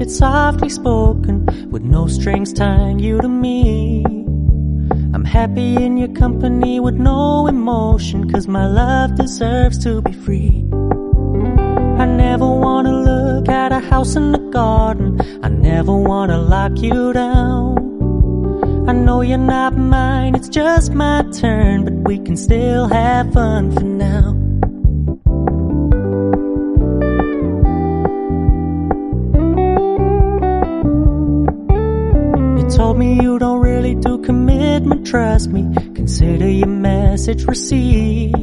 It's softly spoken, with no strings tying you to me. I'm happy in your company with no emotion, 'cause my love deserves to be free. I never wanna look at a house in the garden, I never wanna lock you down. I know you're not mine, it's just my turn, but we can still have fun for now. You told me you don't really do commitment, trust me, consider your message received.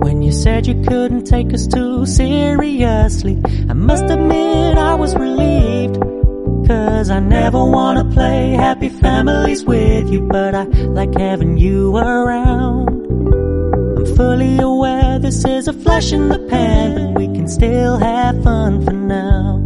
When you said you couldn't take us too seriously, I must admit I was relieved. 'Cause I never wanna play happy families with you, but I like having you around. I'm fully aware this is a flash in the pan, but we can still have fun for now.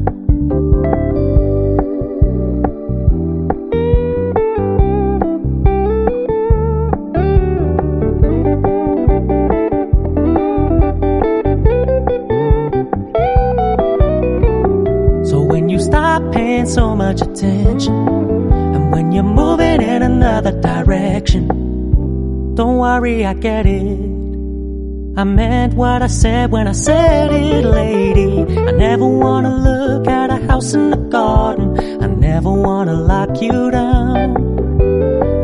Stop paying so much attention, and when you're moving in another direction, don't worry, I get it. I meant what I said when I said it, lady. I never wanna look at a house in the garden, I never wanna lock you down.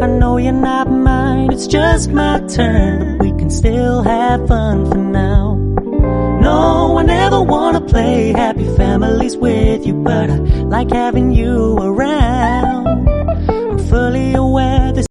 I know you're not mine, it's just my turn, but we can still have fun for now. No, I never wanna play happy families with you, but I like having you around. I'm fully aware this